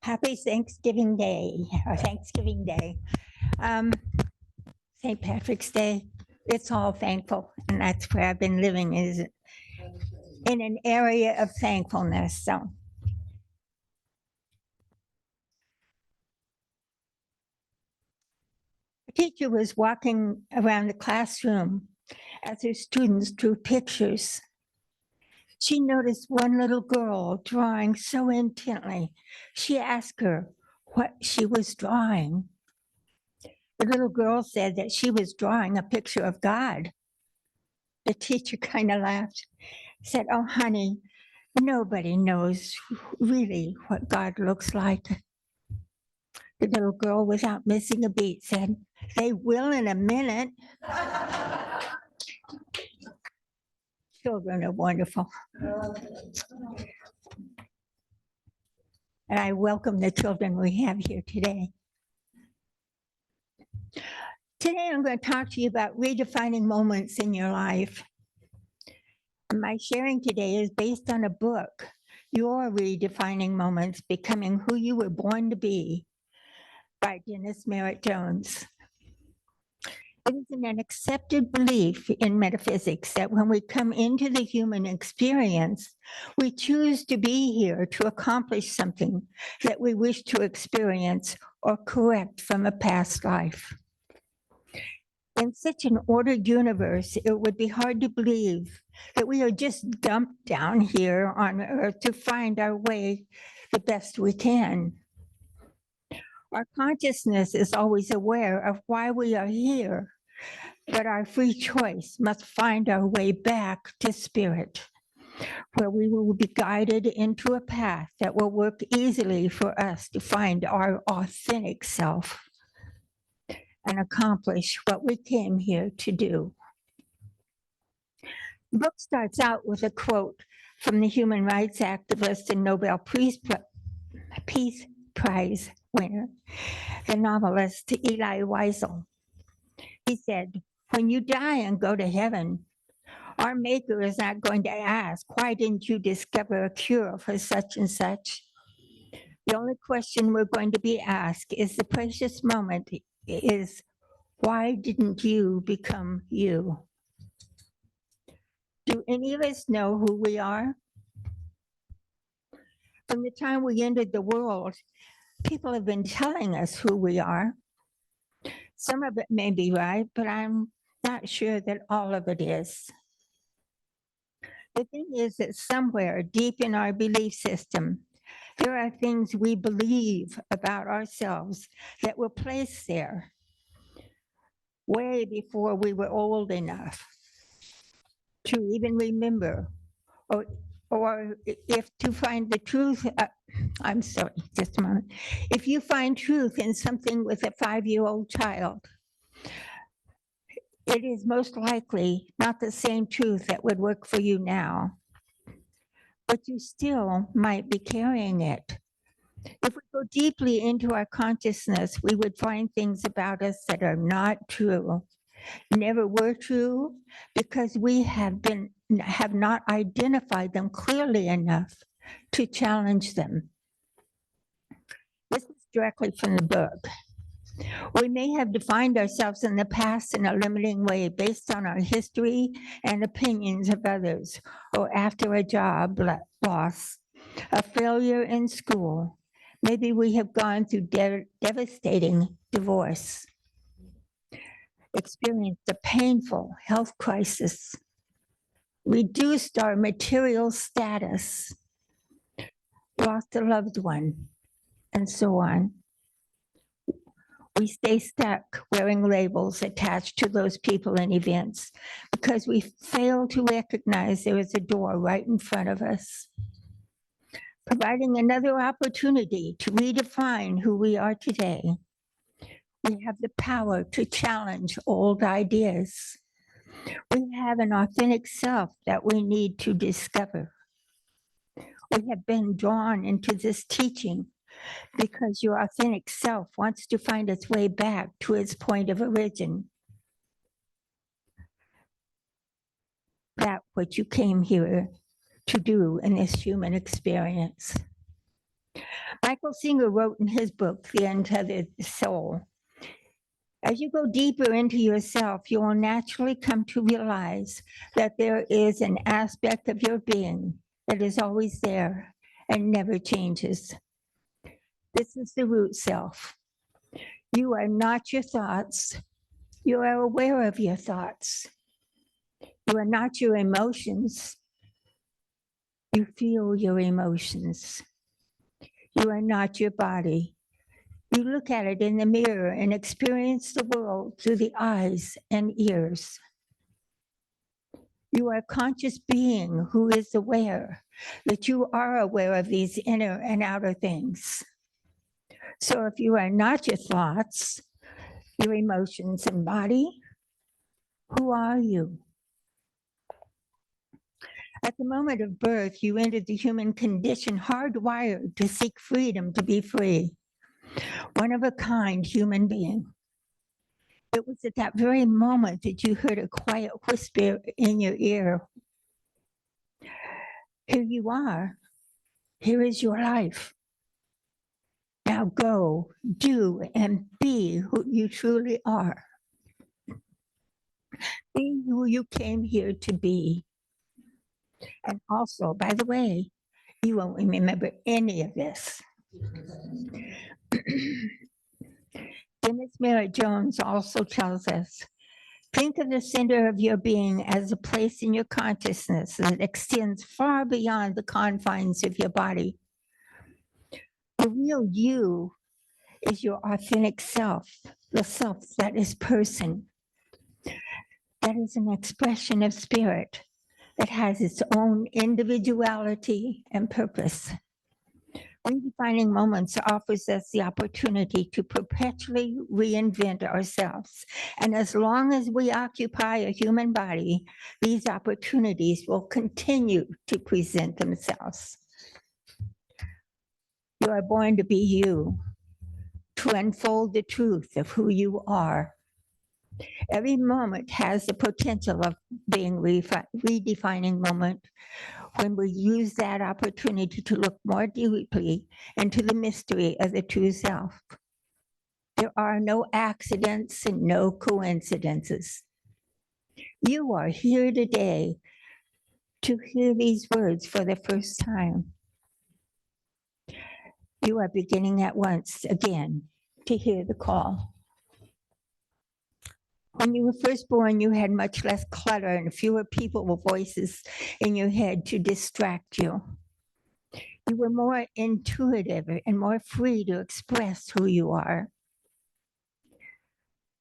Happy Thanksgiving Day, or Thanksgiving Day. Um, St. Patrick's Day, it's all thankful. And that's where I've been living, is in an area of thankfulness. So the teacher was walking around the classroom as her students drew pictures. She noticed one little girl drawing so intently. She asked her what she was drawing. The little girl said that she was drawing a picture of God. The teacher kind of laughed, said, "Oh, honey, nobody knows really what God looks like." The little girl, without missing a beat, said, "They will in a minute." Children are wonderful. And I welcome the children we have here today. Today, I'm going to talk to you about redefining moments in your life. My sharing today is based on a book, Your Redefining Moments, Becoming Who You Were Born to Be, by Dennis Merritt Jones. It is an accepted belief in metaphysics that when we come into the human experience, we choose to be here to accomplish something that we wish to experience or correct from a past life. In such an ordered universe, it would be hard to believe that we are just dumped down here on Earth to find our way the best we can. Our consciousness is always aware of why we are here, but our free choice must find our way back to spirit, where we will be guided into a path that will work easily for us to find our authentic self and accomplish what we came here to do. The book starts out with a quote from the human rights activist and Nobel Peace Prize winner, the novelist Elie Wiesel. He said, "When you die and go to heaven, our maker is not going to ask, 'Why didn't you discover a cure for such and such?' The only question we're going to be asked is the precious moment is, why didn't you become you?" Do any of us know who we are? From the time we entered the world, people have been telling us who we are. Some of it may be right, but I'm not sure that all of it is. The thing is that somewhere deep in our belief system, there are things we believe about ourselves that were placed there way before we were old enough to even remember, or if to find the truth. I'm sorry, just a moment. If you find truth in something with a 5-year-old child, it is most likely not the same truth that would work for you now, but you still might be carrying it. If we go deeply into our consciousness, we would find things about us that are not true, never were true, because we have not identified them clearly enough to challenge them. This is directly from the book. We may have defined ourselves in the past in a limiting way based on our history and opinions of others, or after a job loss, a failure in school. Maybe we have gone through devastating divorce, experienced a painful health crisis, reduced our material status, lost a loved one, and so on. We stay stuck wearing labels attached to those people and events because we fail to recognize there is a door right in front of us, providing another opportunity to redefine who we are today. We have the power to challenge old ideas. We have an authentic self that we need to discover. We have been drawn into this teaching because your authentic self wants to find its way back to its point of origin. That's what you came here to do in this human experience. Michael Singer wrote in his book, The Untethered Soul, as you go deeper into yourself, you will naturally come to realize that there is an aspect of your being that is always there and never changes. This is the root self. You are not your thoughts. You are aware of your thoughts. You are not your emotions. You feel your emotions. You are not your body. You look at it in the mirror and experience the world through the eyes and ears. You are a conscious being who is aware that you are aware of these inner and outer things. So if you are not your thoughts, your emotions and body, who are you? At the moment of birth, you entered the human condition hardwired to seek freedom, to be free. One of a kind human being. It was at that very moment that you heard a quiet whisper in your ear. Here you are. Here is your life. Now go, do, and be who you truly are. Be who you came here to be. And also, by the way, you won't remember any of this. Dennis Merritt Jones also tells us, think of the center of your being as a place in your consciousness that extends far beyond the confines of your body. The real you is your authentic self, the self that is person. That is an expression of spirit that has its own individuality and purpose. Redefining Moments offers us the opportunity to perpetually reinvent ourselves. And as long as we occupy a human body, these opportunities will continue to present themselves. You are born to be you, to unfold the truth of who you are. Every moment has the potential of being redefining moment when we use that opportunity to look more deeply into the mystery of the true self. There are no accidents and no coincidences. You are here today to hear these words for the first time. You are beginning at once again to hear the call. When you were first born, you had much less clutter and fewer people with voices in your head to distract you. You were more intuitive and more free to express who you are.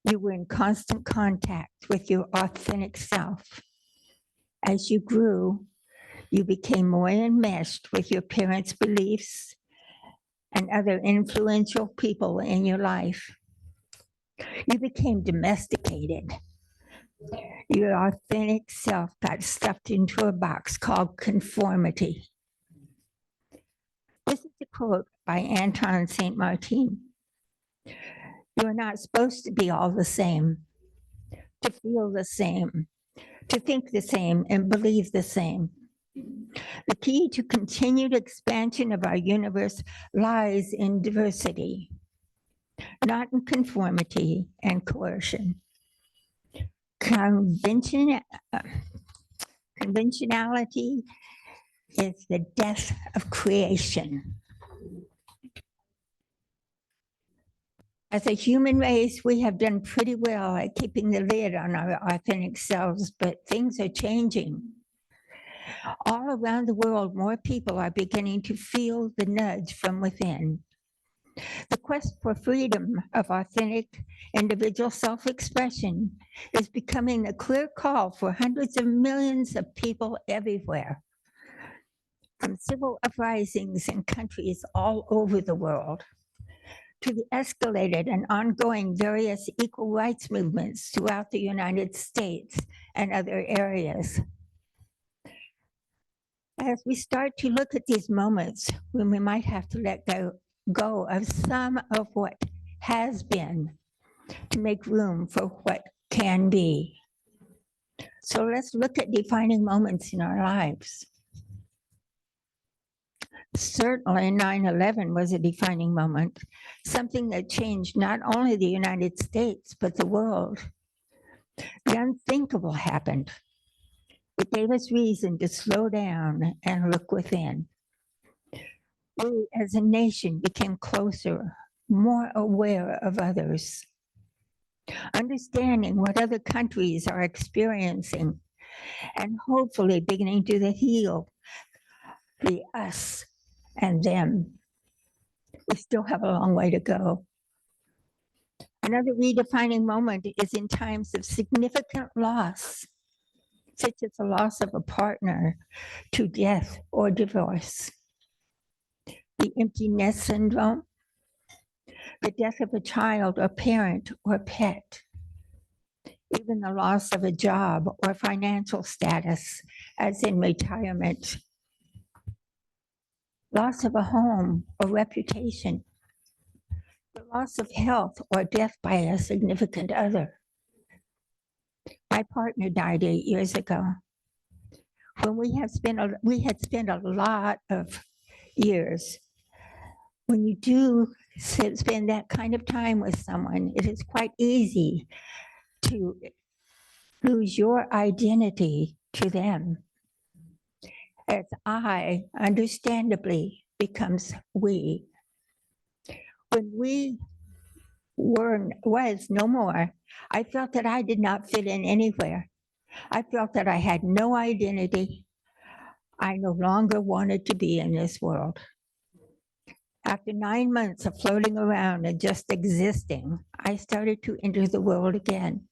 You were in constant contact with your authentic self. As you grew, you became more enmeshed with your parents' beliefs and other influential people in your life. You became domesticated. Your authentic self got stuffed into a box called conformity. This is a quote by Anton St. Martin. You are not supposed to be all the same, to feel the same, to think the same, and believe the same. The key to continued expansion of our universe lies in diversity, not in conformity and coercion. Conventionality is the death of creation. As a human race, we have done pretty well at keeping the lid on our authentic selves, but things are changing. All around the world, more people are beginning to feel the nudge from within. The quest for freedom of authentic individual self-expression is becoming a clear call for hundreds of millions of people everywhere, from civil uprisings in countries all over the world to the escalated and ongoing various equal rights movements throughout the United States and other areas. As we start to look at these moments when we might have to let go of some of what has been to make room for what can be. So let's look at defining moments in our lives. Certainly 9/11 was a defining moment, something that changed not only the United States, but the world. The unthinkable happened. It gave us reason to slow down and look within. We as a nation became closer, more aware of others, understanding what other countries are experiencing, and hopefully beginning to heal the us and them. We still have a long way to go. Another redefining moment is in times of significant loss, such as the loss of a partner to death or divorce, the empty nest syndrome, the death of a child or parent or pet, even the loss of a job or financial status, as in retirement, loss of a home or reputation, the loss of health or death by a significant other. My partner died 8 years ago. When we had spent a lot of years. When you do spend that kind of time with someone, it is quite easy to lose your identity to them, as I understandably becomes we. When we was no more, I felt that I did not fit in anywhere. I felt that I had no identity. I no longer wanted to be in this world. After 9 months of floating around and just existing, I started to enter the world again.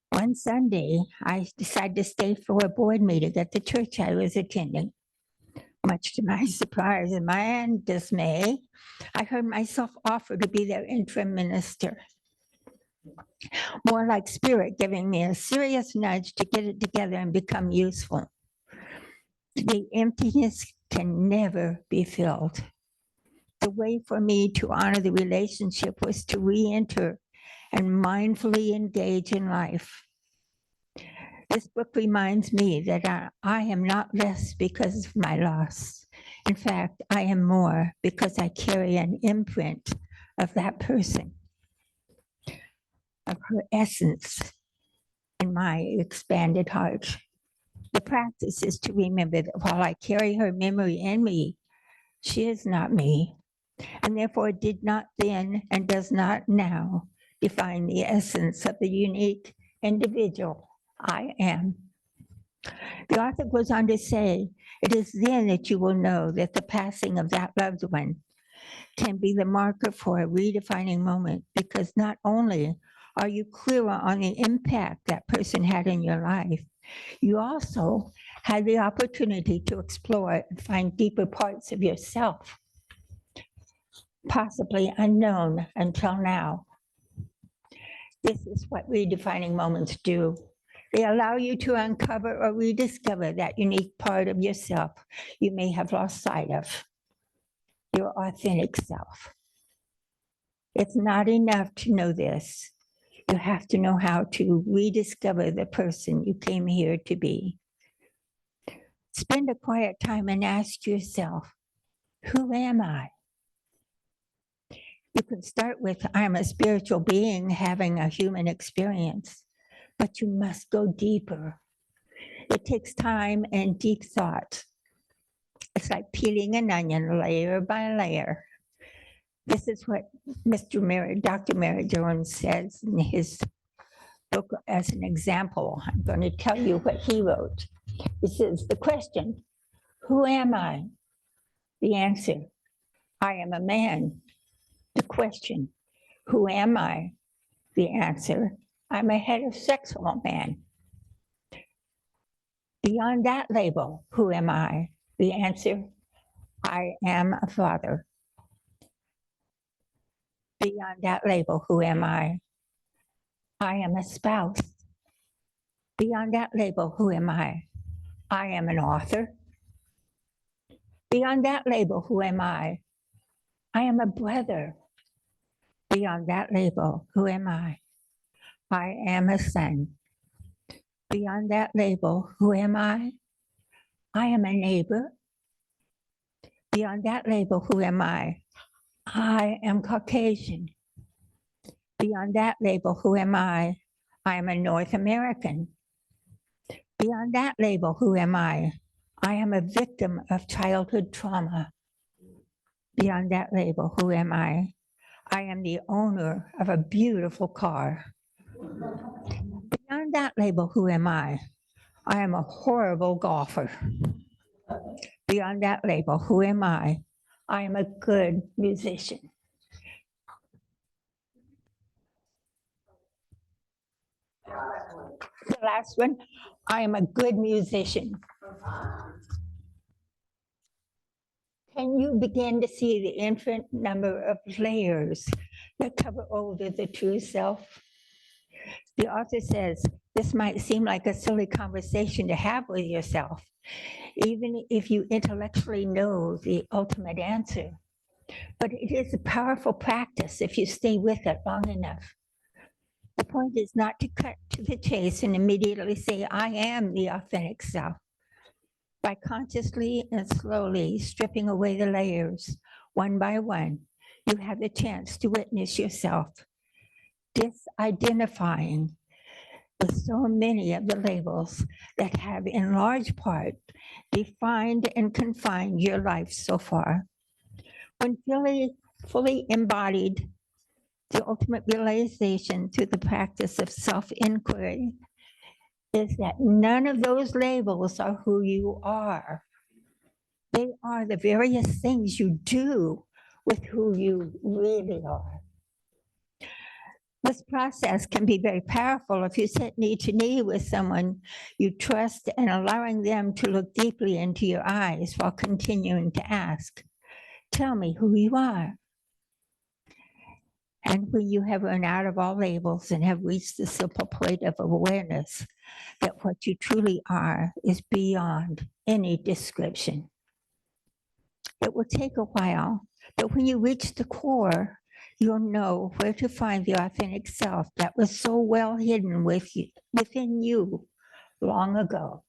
One Sunday, I decided to stay for a board meeting at the church I was attending. Much to my surprise and dismay, I heard myself offer to be their interim minister. More like Spirit giving me a serious nudge to get it together and become useful. The emptiness can never be filled. The way for me to honor the relationship was to re-enter and mindfully engage in life. This book reminds me that I am not less because of my loss. In fact, I am more because I carry an imprint of that person, of her essence in my expanded heart. The practice is to remember that while I carry her memory in me, she is not me, and therefore did not then and does not now define the essence of the unique individual I am. The author goes on to say, it is then that you will know that the passing of that loved one can be the marker for a redefining moment, because not only are you clearer on the impact that person had in your life, you also had the opportunity to explore and find deeper parts of yourself, possibly unknown until now. This is what redefining moments do. They allow you to uncover or rediscover that unique part of yourself you may have lost sight of, your authentic self. It's not enough to know this. You have to know how to rediscover the person you came here to be. Spend a quiet time and ask yourself, who am I? You can start with, I'm a spiritual being having a human experience, but you must go deeper. It takes time and deep thought. It's like peeling an onion layer by layer. This is what Dr. Mary Jones says in his book as an example. I'm going to tell you what he wrote. He says, the question, who am I? The answer, I am a man. The question, who am I? The answer, I'm a heterosexual man. Beyond that label, who am I? The answer, I am a father. Beyond that label, who am I? I am a spouse. Beyond that label, who am I? I am an author. Beyond that label, who am I? I am a brother. Beyond that label, who am I? I am a son. Beyond that label, who am I? I am a neighbor. Beyond that label, who am I? I am Caucasian. Beyond that label, who am I? I am a North American. Beyond that label, who am I? I am a victim of childhood trauma. Beyond that label, who am I? I am the owner of a beautiful car. Beyond that label, who am I? I am a horrible golfer. Beyond that label, who am I? I am a good musician. The last one, I am a good musician. Can you begin to see the infinite number of layers that cover over the true self? The author says, this might seem like a silly conversation to have with yourself, even if you intellectually know the ultimate answer. But it is a powerful practice if you stay with it long enough. The point is not to cut to the chase and immediately say, I am the authentic self. By consciously and slowly stripping away the layers, one by one, you have the chance to witness yourself disidentifying with so many of the labels that have in large part defined and confined your life so far. When fully embodied, the ultimate realization through the practice of self-inquiry is that none of those labels are who you are. They are the various things you do with who you really are. This process can be very powerful if you sit knee to knee with someone you trust and allowing them to look deeply into your eyes while continuing to ask, tell me who you are. And when you have run out of all labels and have reached the simple point of awareness that what you truly are is beyond any description. It will take a while, but when you reach the core, you'll know where to find the authentic self that was so well hidden within you long ago.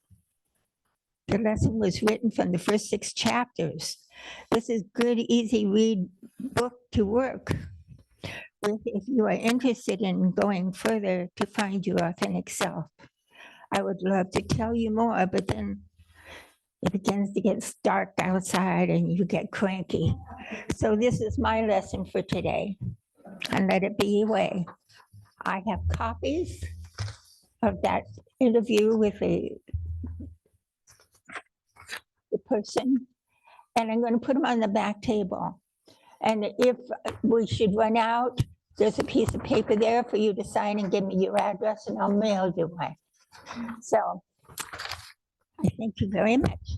The lesson was written from the first 6 chapters. This is good, easy read book to work with if you are interested in going further to find your authentic self. I would love to tell you more, but then it begins to get dark outside and you get cranky. So this is my lesson for today, and let it be your way. I have copies of that interview with the person, and I'm going to put them on the back table. And if we should run out, there's a piece of paper there for you to sign and give me your address, and I'll mail you one. So I thank you very much.